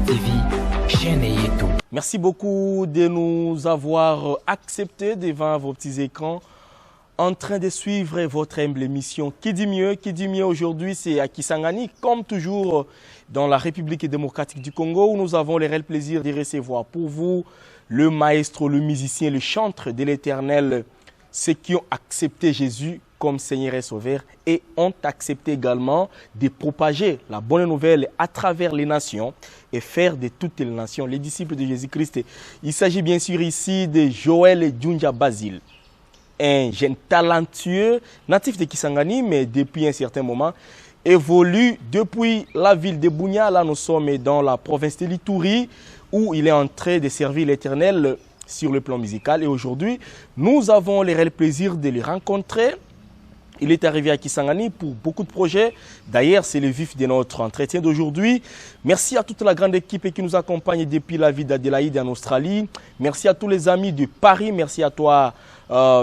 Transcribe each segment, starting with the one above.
TV, chaîne Yeto. Merci beaucoup de nous avoir acceptés devant vos petits écrans en train de suivre votre humble émission. Qui dit mieux aujourd'hui, c'est à Kisangani, comme toujours dans la République démocratique du Congo, où nous avons le réel plaisir de recevoir pour vous le maestro, le musicien, le chanteur de l'Éternel, ceux qui ont accepté Jésus comme Seigneur et Sauveur et ont accepté également de propager la bonne nouvelle à travers les nations et faire de toutes les nations les disciples de Jésus-Christ. Il s'agit bien sûr ici de Joël Djoundja Basile, un jeune talentueux, natif de Kisangani, mais depuis un certain moment, évolue depuis la ville de Bunia. Là, nous sommes dans la province de l'Ituri, où il est en train de servir l'Éternel sur le plan musical. Et aujourd'hui, nous avons le réel plaisir de le rencontrer. Il est arrivé à Kisangani pour beaucoup de projets. D'ailleurs, c'est le vif de notre entretien d'aujourd'hui. Merci à toute la grande équipe qui nous accompagne depuis la ville d'Adélaïde en Australie. Merci à tous les amis de Paris. Merci à toi,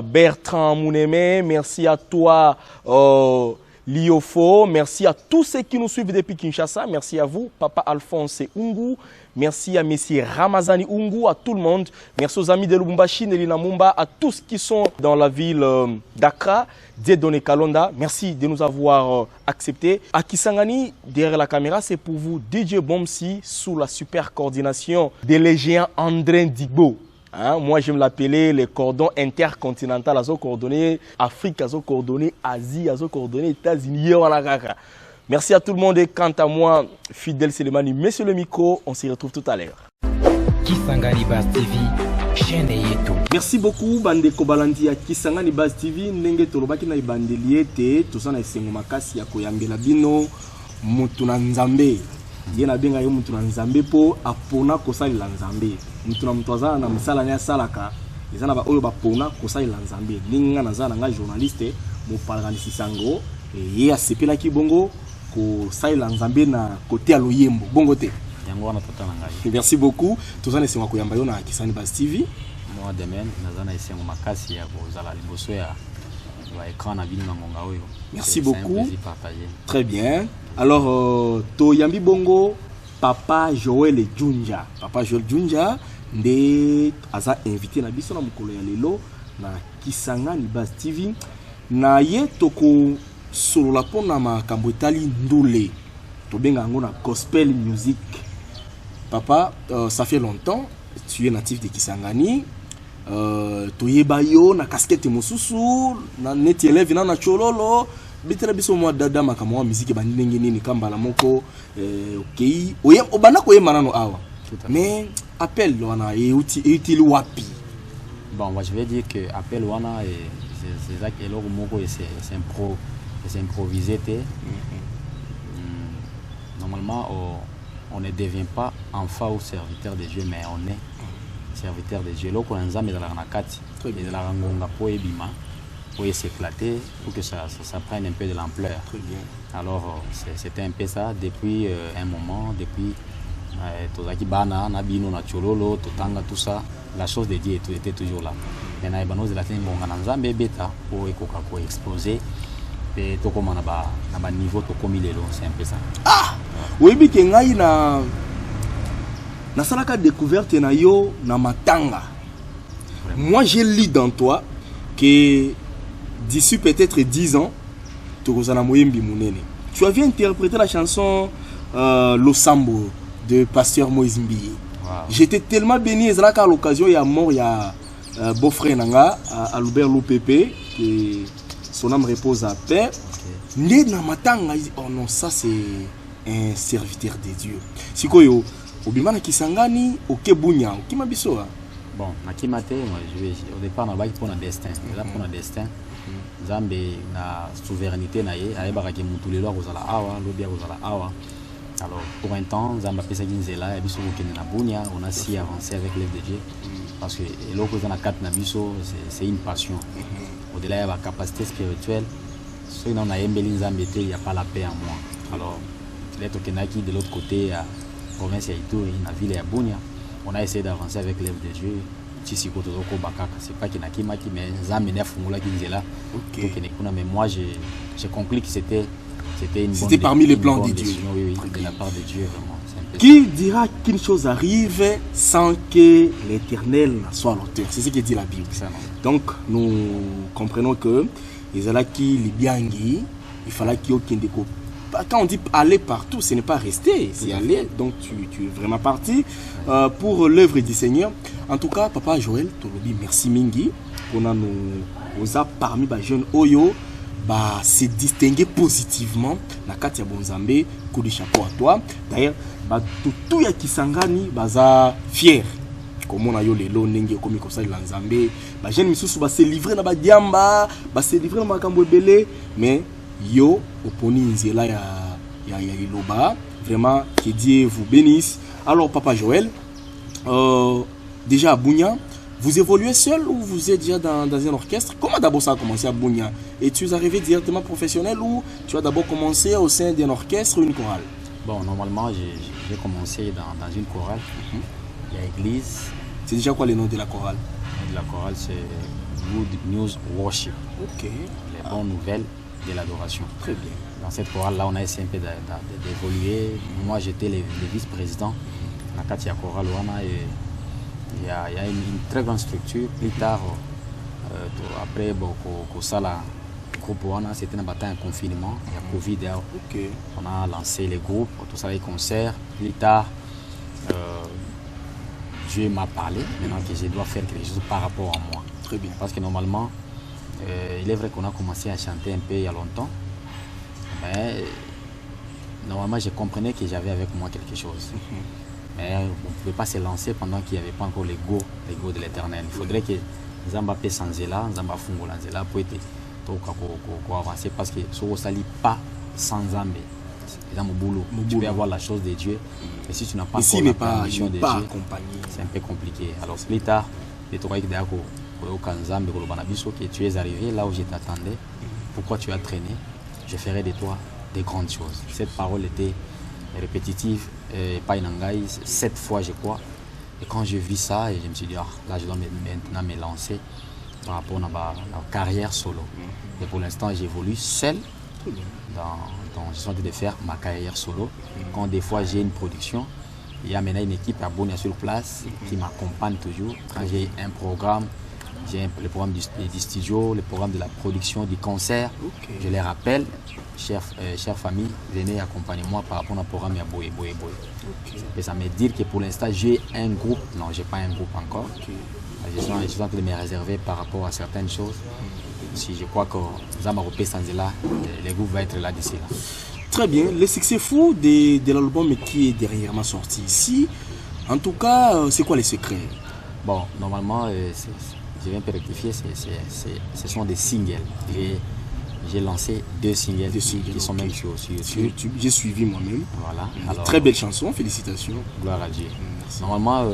Bertrand Mouneme. Merci à toi, Liofo. Merci à tous ceux qui nous suivent depuis Kinshasa. Merci à vous, Papa Alphonse Ungu. Merci à M. Ramazani Ungu, à tout le monde. Merci aux amis de Lubumbashi, Nelina Mumba, à tous qui sont dans la ville d'Accra, Dieudonné Kalonda. Merci de nous avoir acceptés. À Kisangani, derrière la caméra, c'est pour vous DJ Bomsi, sous la super coordination de l'égéant André Digbo. Hein? Moi, je me l'appelais le cordon intercontinental, à coordonné Afrique, à coordonné Asie, à coordonné États-Unis. Merci à tout le monde et quant à moi, Fidèle Selemani, monsieur le micro, on se retrouve tout à l'heure. Kisangani Base TV, chaîne Yeto. Merci beaucoup, Bandeko Balandi à Kisangani Base TV. Ndenge tolobaki na ibandelier te, tosana esengo makasi ya koyambela bino mutu na nzambe. Ye na benga yo mutu na nzambe po apona kosalela nzambe. Mutu na mutu azala na misala ya salaka. Ezana ba oyo bapona kosalela nzambe. Ninga nazala nga journaliste mo parangisi sango ye asepela ki bongo kosalela nzambe na côté ya loyembo. Bongo te. Yango wana tata na ngai. Merci beaucoup. Tozana esengo koyamba yo na Kisangani Base TV. Moi demain nazana esengo makasi ya kozala liboso ya écran na bino na ngonga oyo. Merci beaucoup. Très bien. Alors, Toyambi Bongo, Papa Joël Djoundja. Papa Joël Djoundja, nde aza invité na biso na mukolo ya lelo na Kisangani Base TV. Na ye toko solo la pona makambo etali ndule. Tobenga yango na gospel music. Papa, ça fait longtemps, tu es natif de Kisangani. Toyeba yo na casquette mosusu, na neti élève na chololo. Bitela biso mwa dada makamwa musique bandenge nini kambala moko OK oye obana ko yema nano awa mais appel wana utile wapi. Bon, moi je vais dire que appel wana c'est ça que l'autre moko c'est improvisé. Normalement on ne devient pas enfant ou serviteur de Dieu, mais on est serviteur de Dieu. Loko nzambe za la nakati et la ngonga po ebima pour s'éclater, pour que ça prenne un peu de l'ampleur. Alors, c'était un peu ça depuis un moment, depuis Tozaki Bana, Nabino, Nachololo, Totanga, tout ça, la chose de Dieu était toujours là. Maintenant, il y a des gens qui ont bêta pour exploser. Et tout comme on a niveau, tout comme il est là, c'est un peu ça. Ah! Oui, mais il y a une découverte na yo na matanga. Moi, j'ai lu dans toi que d'ici peut-être 10 ans, tu avais interprété la chanson Losambo de Pasteur Moïse Mbiye. Wow. J'étais tellement béni à l'occasion, il y a mort, il y a beau-frère Nanga, Albert Loupépé, que son âme repose à paix. Okay. Oh non, ça c'est un serviteur de Dieu. Si koyo, obimana Kisangani, Okebunya, Okimabisoa. Bon, nakimate, au départ, on va pour un destin. Là, pour un destin, Zambé, la souveraineté, awa. Alors, pour un temps, Zamba Pesa Ginzela, on a si avancé avec l'œuvre de Dieu. Parce que l'autre, c'est une passion. Au-delà de la capacité spirituelle, ceux qui ont il n'y a pas la paix en moi. Alors, l'être Kenaki de l'autre côté, à la province Yaïtouri, la ville de Bunia, on a essayé d'avancer avec l'œuvre de Dieu. C'est pas Kenaki Maki, mais Zamene Fumula Ginzela. Mais moi, j'ai conclu que c'était une bonne parmi les plans de Dieu. Oui, de la part de Dieu, vraiment. Qui dira qu'une chose arrive sans que l'Éternel soit l'auteur? C'est ce que dit la Bible. Donc, nous comprenons que il fallait qu'il y ait quand on dit aller partout, ce n'est pas rester, c'est aller. Donc, tu es vraiment parti pour l'œuvre du Seigneur. En tout cas, Papa Joël, merci Mingi. On a nous parmi les jeunes Oyo. Se distinguer positivement na kati ya Bonzambe, coup de chapeau à toi. D'ailleurs, tout ya Kisangani baza fier comme on a yo lelo ndenge comme ça la Nzambe ba jeune misusu ba se livrer na ba diamba ba se livrer na makambo ebele mais yo oponi nzela ya iloba vraiment que Dieu vous bénisse. Alors Papa Joël, déjà à Bunia, vous évoluez seul ou vous êtes déjà dans un orchestre? Comment d'abord ça a commencé à Bunia? Et tu es arrivé directement professionnel ou tu as d'abord commencé au sein d'un orchestre ou une chorale? Bon, normalement, j'ai commencé dans une chorale, l'église. C'est déjà quoi le nom de la chorale? Le nom de la chorale, c'est Good News Worship. Ok. Les bonnes nouvelles de l'adoration. Très bien. Dans cette chorale-là, on a essayé un peu d'évoluer. Moi, j'étais le vice-président. On a Katia Chorale, et il y a une très grande structure. Plus tard, après, ça, groupe c'était un confinement, il y a Covid. Okay. On a lancé les groupes, tout ça, les concerts. Plus tard, Dieu m'a parlé maintenant que je dois faire quelque chose par rapport à moi. Très bien. Parce que normalement, il est vrai qu'on a commencé à chanter un peu il y a longtemps, mais normalement je comprenais que j'avais avec moi quelque chose. Mais on ne pouvait pas se lancer pendant qu'il n'y avait pas encore l'ego de l'Éternel. Il faudrait que Zamba paie sans zéla, Zamba fungo la zéla pour être avancer parce que ce ne s'allie pas sans Zambé. C'est dans mon boulot. Tu peux avoir la chose de Dieu, mais si tu n'as pas encore la permission de Dieu, c'est un peu compliqué. Alors plus tard, je te voyais que tu es arrivé là où je t'attendais. Pourquoi tu as traîné? Je ferai de toi des grandes choses. Cette parole était répétitive, pas une engaille, 7 fois je crois. Et quand je vis ça, je me suis dit, là je dois maintenant me lancer par rapport à ma carrière solo. Et pour l'instant, j'évolue seul je suis en train de faire ma carrière solo. Quand des fois j'ai une production, il y a maintenant une équipe à Bonia sur place qui m'accompagne toujours. Quand j'ai un programme, j'ai le programme du studio, le programme de la production, du concert. Je les rappelle, chère famille, venez accompagner-moi par rapport au programme à Boye. Et ça me dit que pour l'instant, j'ai un groupe. Non, je n'ai pas un groupe encore. Je suis en train de me réserver par rapport à certaines choses. Si je crois que Zamaropé Sanzela, le groupe va être là d'ici là. Très bien. Le succès fou de l'album qui est derrière ma sortie ici, en tout cas, c'est quoi les secrets? Bon, normalement, je vais un peu rectifier, ce sont des singles. J'ai lancé 2 singles qui sont même sur YouTube. J'ai suivi moi-même. Voilà. Alors, très belle chanson, félicitations. Gloire à Dieu. Normalement,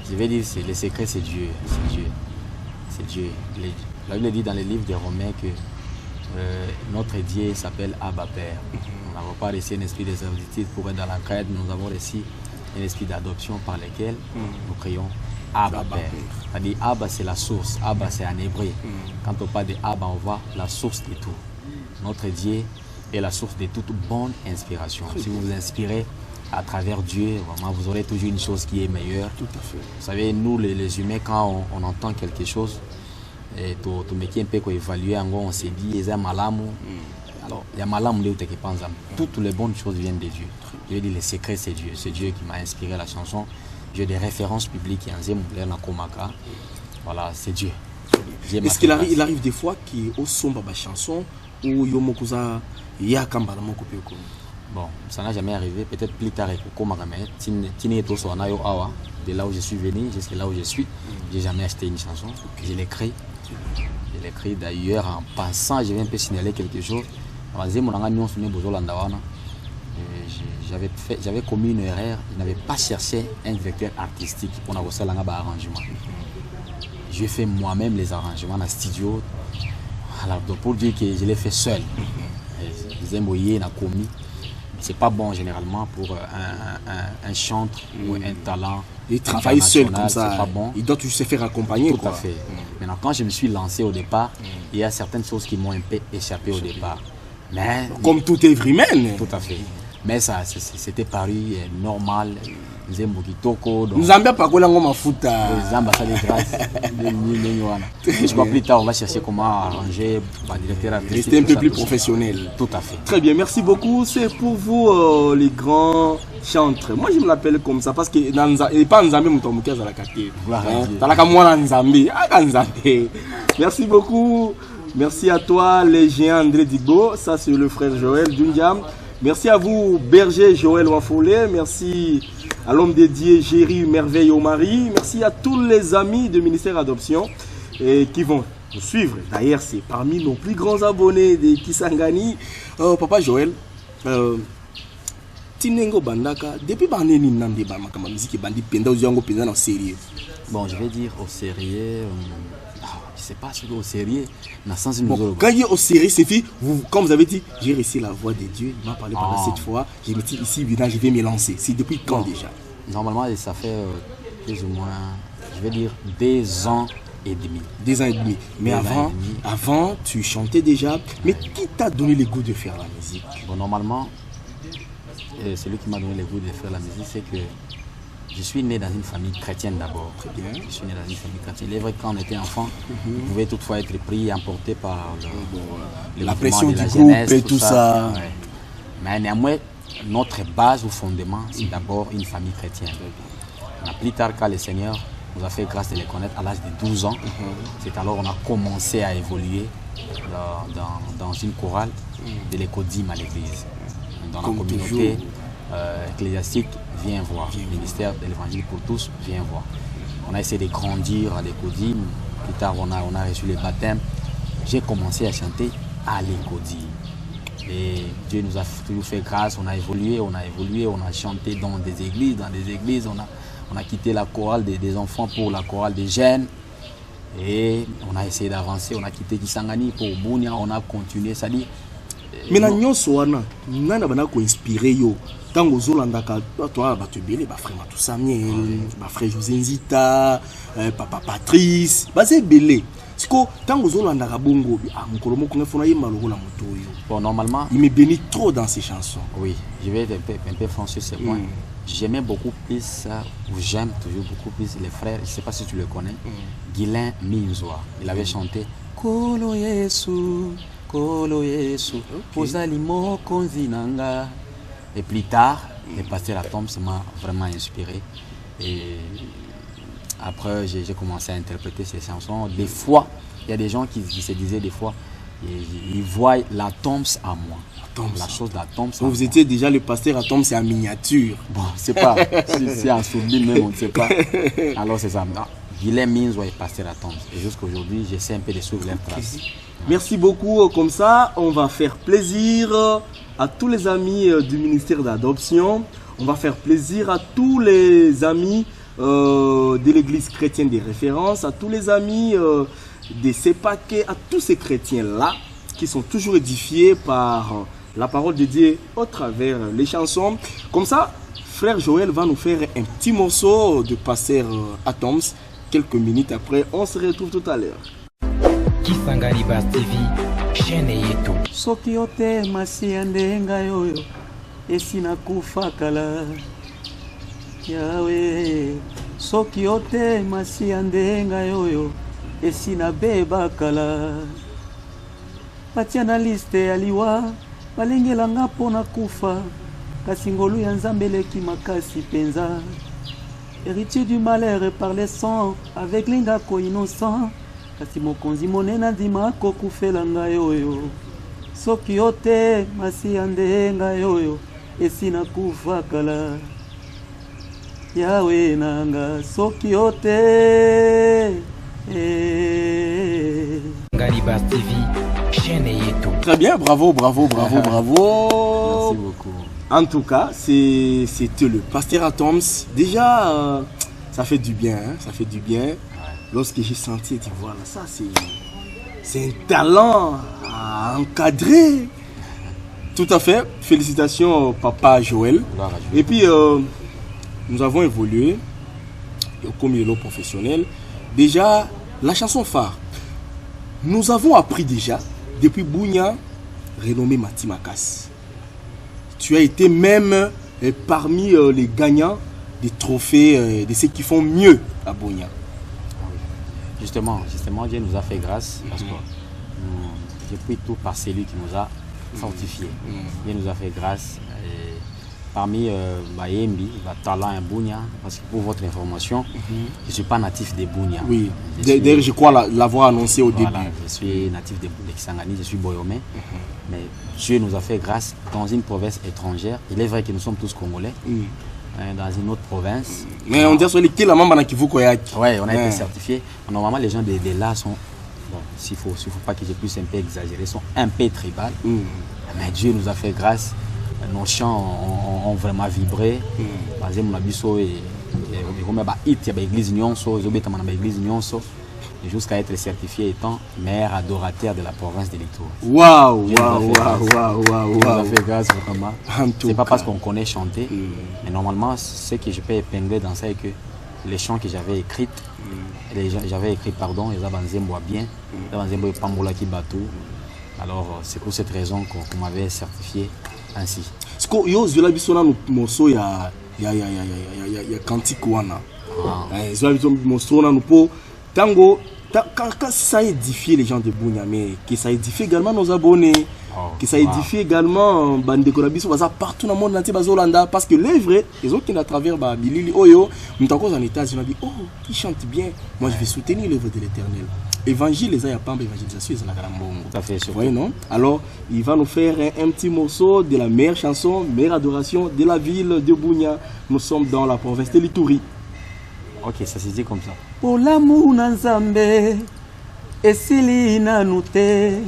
je vais dire que le secret c'est Dieu. C'est Dieu. La Bible dit dans les livres des Romains que notre Dieu s'appelle Abba Père. Nous n'avons pas reçu un esprit de servitude pour être dans la crainte, nous avons reçu un esprit d'adoption par lequel nous crions Abba Père. C'est-à-dire Abba c'est la source, Abba c'est en hébreu. Quand on parle de Abba, on voit la source de tout. Notre Dieu est la source de toute bonne inspiration. Si vous vous inspirez à travers Dieu, vraiment, vous aurez toujours une chose qui est meilleure. Tout à fait. Vous savez, nous les humains, quand on entend quelque chose, et tu me qui un peu évaluer, on s'est dit, il y a malamu. Alors, il y a malamu de toutes les bonnes choses viennent de Dieu. Je veux dire, le secret c'est Dieu. C'est Dieu qui m'a inspiré la chanson. J'ai des références publiques qui en Komaka. Voilà, c'est Dieu. Est-ce qu'il arrive des fois qu'il y a une chanson où il y a un bon, ça n'a jamais arrivé. Peut-être plus tard, de là où je suis venu jusqu'à là où je suis, j'ai jamais acheté une chanson. Je l'ai créé. Je l'ai créé d'ailleurs en passant, je vais un peu signaler quelque chose. J'avais commis une erreur, je n'avais pas cherché un directeur artistique pour avoir un arrangement. J'ai fait moi-même les arrangements dans le studio. Alors, pour dire que je l'ai fait seul. C'est pas bon généralement pour un chanteur ou un talent. Il travaille seul comme ça, pas bon. Il doit toujours se faire accompagner. Tout à fait. Maintenant, quand je me suis lancé au départ, il y a certaines choses qui m'ont un peu échappé au départ. Mais, comme tout œuvre humaine. Tout à fait. Mais ça, c'était paru normal. Nzembo kitoko. Nzambia pas quoi l'ango mafuta. Nzamba ça de grâce. Je crois plus tard on va chercher comment arranger le directeur artistique. Rester un peu plus professionnel. Tout à fait. Très bien, merci beaucoup. C'est pour vous les grands chantres. Moi je me l'appelle comme ça parce que dans et pas Nzambé Mutombuki à la quartier. Talaka moi Nzambé. Ah Nzambé. Merci beaucoup. Merci à toi les géants André Digbo, ça c'est le frère Joël Dundiam. Merci à vous, berger Joël Wafoulé. Merci à l'homme dédié Géry Merveille au mari. Merci à tous les amis du ministère Adoption qui vont nous suivre. D'ailleurs, c'est parmi nos plus grands abonnés de Kisangani. Papa Joël, Tinengo Bandaka, depuis Baneni Nande Bamaka, ma musique Bandi Penda, Oziango Penda en sérieux. Bon, je vais dire au sérieux. Je ne sais pas si au sérieux. Bon, quand il est au sérieux, c'est fait, comme vous avez dit, j'ai reçu la voix de Dieu, il m'a parlé pendant cette fois, je me dis ici, je vais me lancer. C'est depuis quand déjà? Normalement, ça fait plus ou moins, je vais dire, 2 ans et demi. 2 ans et demi. Mais avant, tu chantais déjà. Mais qui t'a donné le goût de faire la musique? Bon, normalement, celui qui m'a donné le goût de faire la musique, c'est que je suis né dans une famille chrétienne d'abord. Très bien. Je suis né dans une famille chrétienne. Il est vrai que quand on était enfant, on pouvait toutefois être pris et emporté par la pression du groupe et tout ça. Ouais. Mais néanmoins, notre base ou fondement, c'est d'abord une famille chrétienne. Plus tard, quand le Seigneur nous a fait grâce de les connaître à l'âge de 12 ans, c'est alors qu'on a commencé à évoluer dans une chorale de l'écodime à l'église. Dans la communauté ecclésiastique, viens voir. Le ministère de l'évangile pour tous, viens voir. On a essayé de grandir à l'écodime. Plus tard, on a reçu le baptême. J'ai commencé à chanter à l'écodime. Et Dieu nous a toujours fait grâce. On a évolué, on a chanté dans des églises. On a quitté la chorale des enfants pour la chorale des jeunes. Et on a essayé d'avancer. On a quitté Kisangani pour Bunia. On a continué. Ça dit. Mais nous sommes inspiré. Quand vous avez toi, frère Samuel, frère José Nzita, papa Patrice, c'est belé. Quand vous avez bon, normalement, il me bénit trop dans ces chansons. Oui, je vais être un peu franc sur ce point. J'aimais beaucoup plus ça, ou j'aime toujours beaucoup plus les frères, je ne sais pas si tu le connais, Guilain Minzoa. Il avait chanté Kolo Yesu, Ozalimo Konzinanga. Et plus tard, le pasteur Atoms m'a vraiment inspiré. Et après, j'ai commencé à interpréter ces chansons. Des fois, il y a des gens qui se disaient des fois, ils voient l'Atoms à moi. La chose d'Atoms. Vous étiez déjà le pasteur Atoms, c'est en miniature. Bon, c'est pas. C'est en sourdine même, on ne sait pas. Alors c'est ça. Guilhem Minzo est pasteur Atoms. Et jusqu'à aujourd'hui, j'essaie un peu de suivre leurs traces. Merci beaucoup. Comme ça, on va faire plaisir à tous les amis du ministère d'adoption. On va faire plaisir à tous les amis de l'église chrétienne des références, à tous les amis des CEPAC, à tous ces chrétiens-là qui sont toujours édifiés par la parole de Dieu au travers les chansons. Comme ça, frère Joël va nous faire un petit morceau de pasteur Atoms. Quelques minutes après, on se retrouve tout à l'heure. Kisangani Bass TV, chaîne yetu. Soki ote masiande ngayoyo esina kufa kala Yawe. Soki ote masiande ngayoyo esina beba kala. Patia na liste aliwa balengelanga pona kufa kasi ngolu ya Nzambe leki makasi penza. Héritier du malheur par les sangs avec l'ingako innocent. Kasi mokonzi monena ndima kokufela ngai oyo. Soki ote masiande ngai oyo esina kufa kala. Yawe nanga soki ote. Kisangani Bass TV, chaîne yetu. Très bien, bravo. Merci beaucoup. En tout cas, c'était le pasteur Atoms. Déjà, ça fait du bien, hein? Ça fait du bien. Lorsque j'ai senti, tu vois, là, ça c'est un talent à encadrer. Tout à fait. Félicitations, papa Joël. Et puis, nous avons évolué comme il est professionnel. Déjà, la chanson phare. Nous avons appris déjà, depuis Bounia, renommé Mati Makas. tu as été même parmi les gagnants des trophées de ceux qui font mieux à Bunia. Justement, Dieu nous a fait grâce parce que depuis tout par celui qui nous a fortifiés. Dieu nous a fait grâce. Et parmi Bayembi, Talent et Bunia, parce que pour votre information, je ne suis pas natif de Bunia. Oui, d'ailleurs je crois l'avoir annoncé au début. Je suis natif de Kisangani, je suis Boyomé. Mais Dieu nous a fait grâce dans une province étrangère. Il est vrai que nous sommes tous Congolais. Dans une autre province. Mais on dit sur les la maman qui vous connaît. Oui, on a été certifié. Normalement, les gens de là sont, bon, s'il faut pas que je puisse un peu exagérer, sont un peu tribal. Mais Dieu nous a fait grâce. Nos chants ont vraiment vibré. Par exemple, jusqu'à être certifié étant maire adorateur de la province de l'Itour. Waouh. Nous a fait grâce vraiment. C'est pas parce qu'on connaît chanter, mais normalement, ce que je peux épingler dans ça est que les chants que j'avais écrits, les Abanzembo bien, les Abanzembo Pambola qui batou. Alors, c'est pour cette raison qu'on m'avait certifié ainsi. Est-ce que yo zela bisona morceau ya cantique wana. Zela bisona nous po tango quand ça édifie les gens de Bunia, mais que ça édifie également nos abonnés, que ça édifie également Bandeko Rabiso partout dans le monde entier bazolanda parce que l'œuvre ils ont qui à travers Bilili Oyo, nous t'encore en États-Unis, on a dit oh qui chante bien, moi je vais soutenir l'œuvre de l'Éternel. Évangile les ayapamba évangélisation ils la grambongo. Tout à fait sûr. Oui non. Alors il va nous faire un petit morceau de la meilleure chanson, meilleure adoration de la ville de Bunia. Nous sommes dans la province de l'Ituri. Ok, ça se dit comme ça. Pour l'amour na Nzambe esili nanu te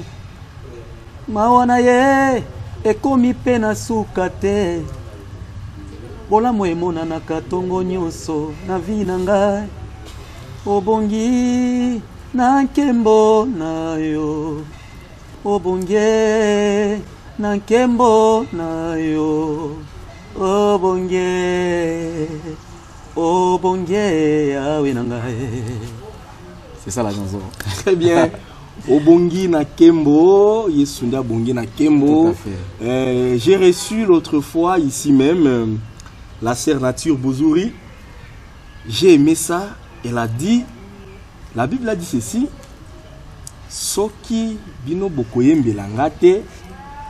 mawana ye ekomi pe na suka te bolamu emonanaka tongo nyonso na vi na ngai obongi na nkembo na yo obonge na nkembo na yo obonge oh bonge awe nangae. C'est ça la chanson. Très bien. Obongi na Kembo, Yesunda Bongi na Kembo. J'ai reçu l'autre fois ici même la sœur Nature Bouzouri. J'ai aimé ça. Elle a dit, la Bible a dit ceci. Soki bino bokoyembe langate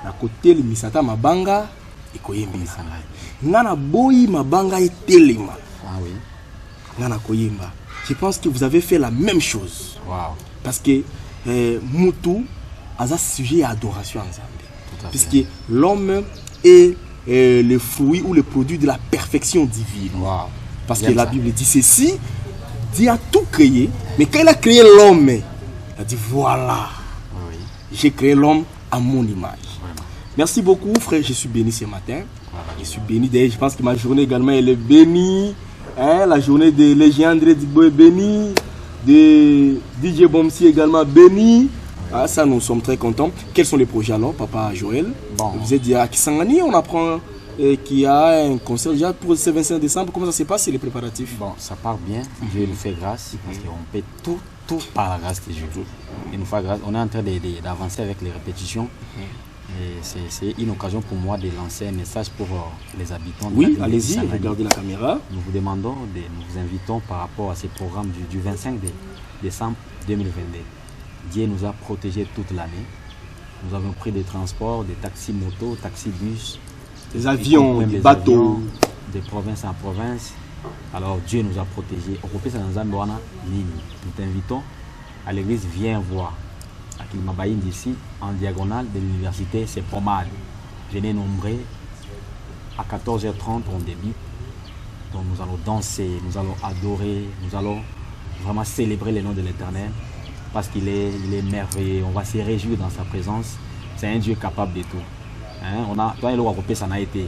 na côté le misata mabanga ekoyembe langate. Ngana boyi mabanga etelema. Ah oui. Je pense que vous avez fait la même chose. Wow. Parce que Moutou a un sujet à adoration ensemble. Puisque l'homme est le fruit ou le produit de la perfection divine. Wow. Parce que la Bible dit ceci, Dieu a tout créé, mais quand il a créé l'homme, il a dit voilà, oui. J'ai créé l'homme à mon image. Vraiment. Merci beaucoup frère, je suis béni ce matin. Voilà. Je suis béni d'ailleurs, je pense que ma journée également elle est bénie. Hein, la journée de Légiandre Digbo est bénie, de DJ Bomsi également bénie. Ah, ça, nous sommes très contents. Quels sont les projets alors, Papa Joël? Bon. Vous êtes dit à Kisangani, on apprend qu'il y a un concert déjà pour ce 25 décembre. Comment ça se passe, les préparatifs? Bon, ça part bien. Dieu nous fait grâce parce qu'on fait tout par la grâce de Dieu. Il nous fait grâce. On est en train d'avancer avec les répétitions. C'est une occasion pour moi de lancer un message pour les habitants de la ville. Oui, allez-y, regardez la caméra. Nous vous demandons, nous vous invitons par rapport à ce programme du 25 décembre 2022. Dieu nous a protégés toute l'année. Nous avons pris des transports, des taxis motos, taxis bus, des avions, des bateaux, de province en province. Alors Dieu nous a protégés. Nous t'invitons à l'église, viens voir. À Kilmabaïn d'ici, en diagonale de l'université, c'est pas mal. Venez nombreux. À 14h30, on débute. Donc nous allons danser, nous allons adorer, nous allons vraiment célébrer le nom de l'Éternel. Parce qu'il est merveilleux. On va se réjouir dans sa présence. C'est un Dieu capable de tout. Hein? On a, toi, ça n'a été.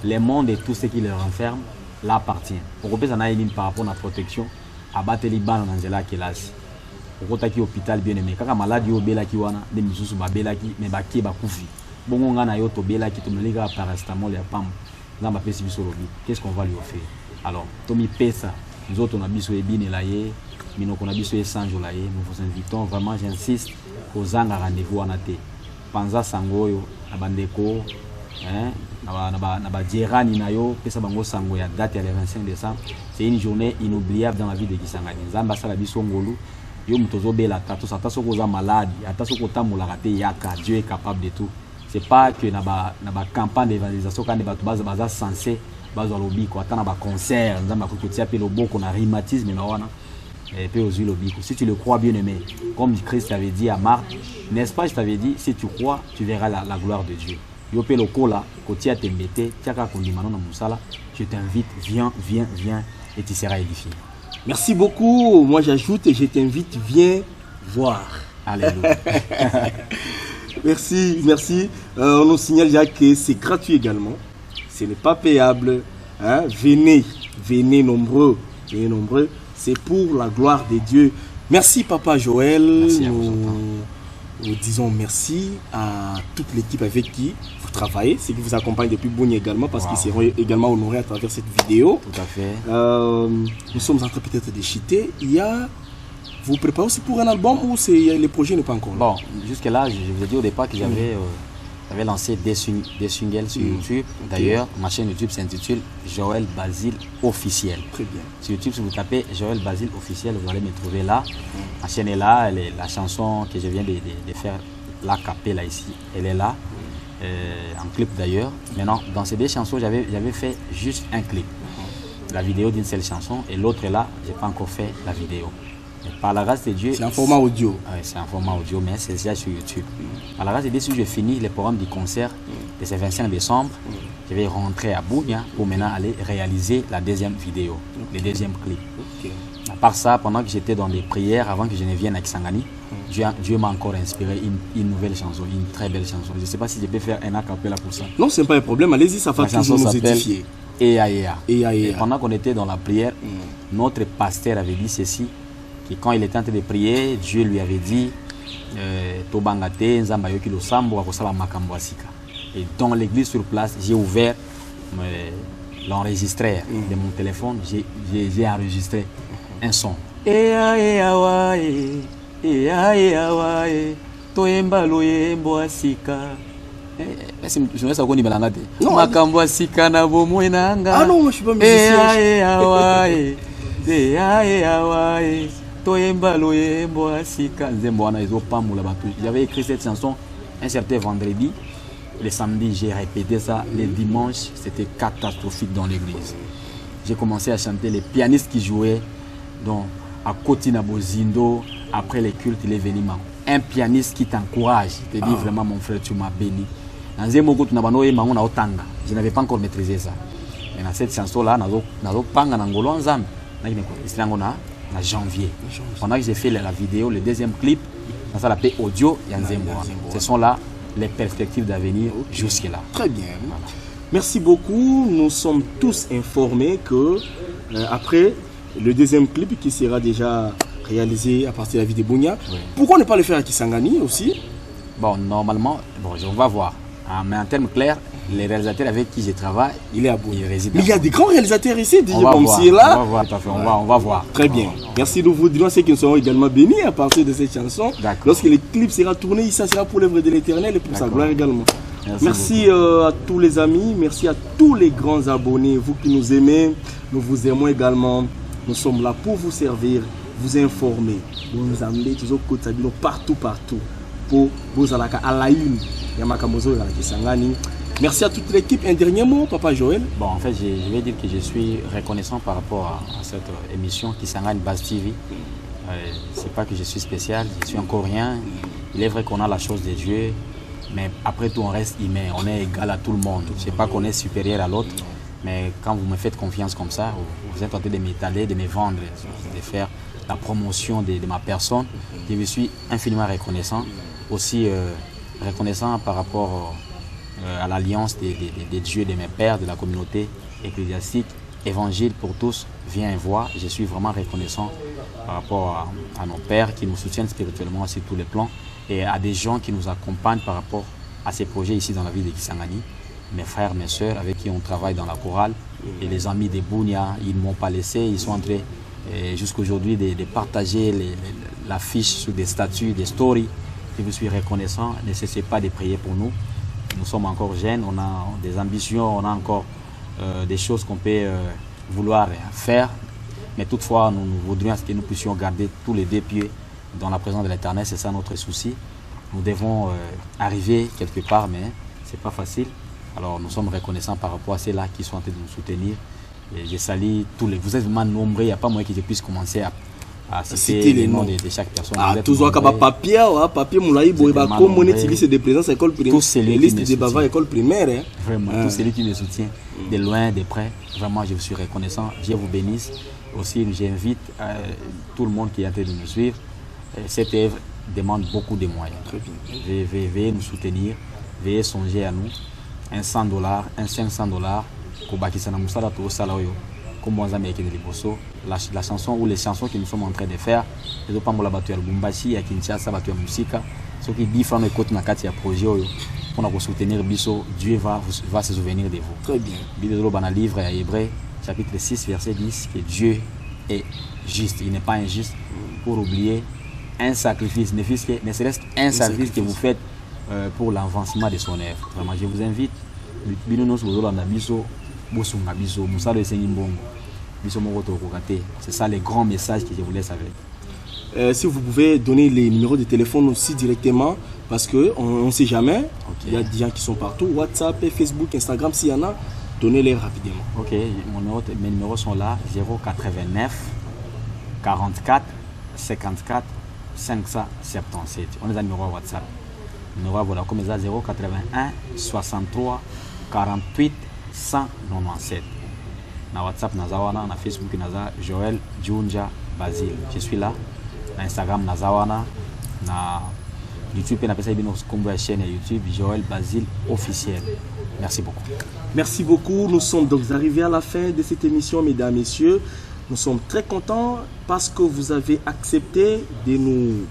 Le monde et tout ce qui le renferme l'appartient. Par rapport à la protection, abattre les balles dans la classe. Au hôpital bien aimé. Quand maladie au belaki wana, des misusu ba belaki, mais ba ki ba kufi. Bongo ngana yo to belaki to melega paracétamol ya pam. Ngamba pesi biso lobi. Qu'est-ce qu'on va lui offrir? Alors, Tommy Pesa, nous autres on a biso ebine la ye, minoko na biso esanjo la ye, nous vous invitons vraiment, j'insiste, aux ans à rendez-vous en athée. Panza sangoyo, abandeko, Naba Nayo, Pesa Bango Sango, ya date le 25 décembre. C'est une journée inoubliable dans la vie de Kisangani. Zamba Sala Bisongolu, Yo Mutozo Bela, Tato Sataso Koza malade, Ataso Kota Moulagate Yaka, Dieu est capable de tout. C'est pas que Naba campagne d'évangélisation, quand Naba Tubaza Baza censé, Baza Lobi, quoi, Naba concert, Naba Kukutia Pelobo, qu'on a rhumatisme, et puis aux huiles. Si tu le crois bien aimé, comme Christ avait dit à Marthe, n'est-ce pas, je t'avais dit, si tu crois, tu verras la gloire de Dieu. Je t'invite, viens, et tu seras édifié. Merci beaucoup. Moi j'ajoute et je t'invite, viens voir. Alléluia. Merci. On nous signale déjà que c'est gratuit également. Ce n'est pas payable. Hein? Venez nombreux. C'est pour la gloire de Dieu. Merci Papa Joël. Merci à vous. Nous disons merci à toute l'équipe avec qui vous travaillez, ceux qui vous accompagnent depuis Bougny également, parce qu'ils seront également honorés à travers cette vidéo. Tout à fait. Nous sommes en train peut-être de chiter. Vous préparez aussi pour un album ou le projet n'est pas encore là? Bon, jusque-là, je vous ai dit au départ que j'avais lancé des singles sur YouTube. D'ailleurs, ma chaîne YouTube s'intitule Joël Basile Officiel. Très bien. Sur YouTube, si vous tapez Joël Basile Officiel, vous allez me trouver là. Ma chaîne est là, la chanson que je viens de faire, la capella ici, elle est là, en clip d'ailleurs. Maintenant, dans ces deux chansons, j'avais fait juste un clip. La vidéo d'une seule chanson, et l'autre est là, je n'ai pas encore fait la vidéo. Mais par la grâce de Dieu... C'est un format audio. Oui, c'est un format audio, mais c'est déjà sur YouTube. Par la grâce de Dieu, si je finis le programme du concert de ce 25 décembre, je vais rentrer à Bougna pour maintenant aller réaliser la deuxième vidéo, le deuxième clip. À part ça, pendant que j'étais dans les prières, avant que je ne vienne à Kisangani, Dieu m'a encore inspiré une nouvelle chanson, une très belle chanson. Je ne sais pas si je peux faire un acapella pour ça. Non, ce n'est pas un problème. Allez-y, ça va toujours nous édifier. Et pendant qu'on était dans la prière, notre pasteur avait dit ceci, que quand il était en train de prier, Dieu lui avait dit et dans l'église sur place, j'ai ouvert l'enregistreur de mon téléphone, j'ai enregistré un son. Je ne sais pas si Makambo Asika na bomwe nanga. Ah non, moi je suis pas musicien. J'avais écrit cette chanson un certain vendredi. Le samedi, j'ai répété ça. Le dimanche, c'était catastrophique dans l'église. J'ai commencé à chanter les pianistes qui jouaient à Kotina Bozindo. Après les cultes, il est venu. Un pianiste qui t'encourage, il te dit vraiment, mon frère, tu m'as béni. Je n'avais pas encore maîtrisé ça. Et dans cette chanson-là, en janvier. Pendant que j'ai fait la vidéo, le deuxième clip, ça s'appelle Audio Yanzembo. Ce sont là les perspectives d'avenir jusque-là. Très bien. Voilà. Merci beaucoup. Nous sommes tous informés que après le deuxième clip qui sera déjà réalisé à partir de la vie de Bougna, pourquoi ne pas le faire à Kisangani aussi? Bon, normalement, on va voir. Mais en termes clairs, les réalisateurs avec qui je travaille, il est à Bougna. Mais il y a des grands réalisateurs ici, on va voir, on va voir. Très bien. Merci de vous dire ceux qui seront également bénis à partir de cette chanson. Lorsque le clip sera tourné, ça sera pour l'œuvre de l'Éternel et pour sa gloire également. Merci à tous les amis, merci à tous les grands abonnés, vous qui nous aimez, nous vous aimons également. Nous sommes là pour vous servir, vous informer, nous amener toujours partout, pour vous à la une. Merci à toute l'équipe. Un dernier mot, Papa Joël. Bon, en fait, je vais dire que je suis reconnaissant par rapport à cette émission Kisangani Buzz TV. C'est pas que je suis spécial, je suis encore rien. Il est vrai qu'on a la chose de Dieu, mais après tout, on reste humain, on est égal à tout le monde. Je sais pas qu'on est supérieur à l'autre, mais quand vous me faites confiance comme ça, vous êtes en train de m'étaler, de me vendre, de faire la promotion de ma personne. Je me suis infiniment reconnaissant. Aussi reconnaissant par rapport à l'alliance des dieux de mes pères, de la communauté ecclésiastique, évangile pour tous, viens et vois. Je suis vraiment reconnaissant par rapport à nos pères qui nous soutiennent spirituellement sur tous les plans et à des gens qui nous accompagnent par rapport à ces projets ici dans la ville de Kisangani. mes frères, mes soeurs avec qui on travaille dans la chorale. Et les amis de Bunia, ils ne m'ont pas laissé. Ils sont en train jusqu'à aujourd'hui de partager l'affiche sur des statuts, des stories. Je vous suis reconnaissant. Ne cessez pas de prier pour nous. Nous sommes encore jeunes, on a des ambitions, on a encore des choses qu'on peut vouloir faire. Mais toutefois, nous voudrions que nous puissions garder tous les deux pieds dans la présence de l'Éternel. C'est ça notre souci. Nous devons arriver quelque part, mais ce n'est pas facile. Alors nous sommes reconnaissants par rapport à ceux-là qui sont en train de nous soutenir. Et je salue tous les... Vous êtes vraiment nombreux, il n'y a pas moyen que je puisse commencer à citer les noms de chaque personne. Ah, tous les papier, papier moulaï, comme on est liste de présence école primaire, liste de bavard école primaire. Vraiment, tous ceux qui me soutiennent, de loin, de près, vraiment je vous suis reconnaissant. Dieu vous bénisse. Aussi, j'invite tout le monde qui est en train de nous suivre. Cette œuvre demande beaucoup de moyens. Veuillez nous soutenir, veuillez songer à nous. $100, un $500, la chanson ou les chansons que nous sommes en train de faire, les pas la battu à Lubumbashi, à Kinshasa, battu à Musika, ceux qui disent qu'on écoute na kati ya projet pour nous soutenir biso, Dieu va se souvenir de vous. Très bien. Bible dans le livre à Hébreux, chapitre 6, verset 10, que Dieu est juste, il n'est pas injuste pour oublier un sacrifice, ne serait-ce qu'un sacrifice que vous faites pour l'avancement de son œuvre. Vraiment, je vous invite. C'est ça le grand message que je vous laisse avec. Si vous pouvez donner les numéros de téléphone aussi directement, parce qu'on ne sait jamais. Okay. Il y a des gens qui sont partout, WhatsApp, Facebook, Instagram, s'il y en a, donnez-les rapidement. Ok, mes numéros sont là, 089 44 54 577. On est à numéro WhatsApp. Numéro voilà comme ça 081 63 48 197. Na WhatsApp nazawana, na Facebook naza Joel Junja Basile. Je suis là. Na Instagram nazawana, na YouTube na pesa bino kombo ya chaîne YouTube Joel Basile officiel. Merci beaucoup. Merci beaucoup. Nous sommes donc arrivés à la fin de cette émission, mesdames, messieurs. Nous sommes très contents parce que vous avez accepté de nous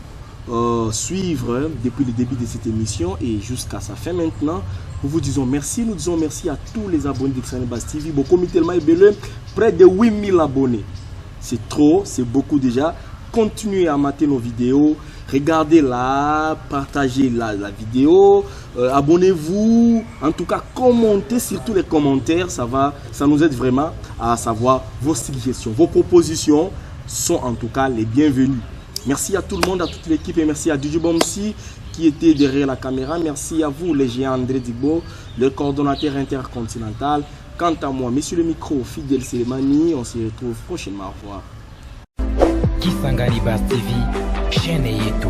suivre depuis le début de cette émission et jusqu'à sa fin maintenant. Nous vous disons merci. Nous disons merci à tous les abonnés d'Exane Bass TV. Près de 8000 abonnés. C'est trop, c'est beaucoup déjà. Continuez à mater nos vidéos. Regardez-la, partagez la vidéo, abonnez-vous, en tout cas commentez surtout les commentaires, ça nous aide vraiment à savoir vos suggestions, vos propositions sont en tout cas les bienvenues. Merci à tout le monde, à toute l'équipe et merci à DJ Bomsi qui était derrière la caméra. Merci à vous les géants André Digbo, le coordonnateur intercontinental. Quant à moi, monsieur le micro, Fidel Selemani, on se retrouve prochainement. Au revoir. Kisangani Bass TV, chaîne yetu.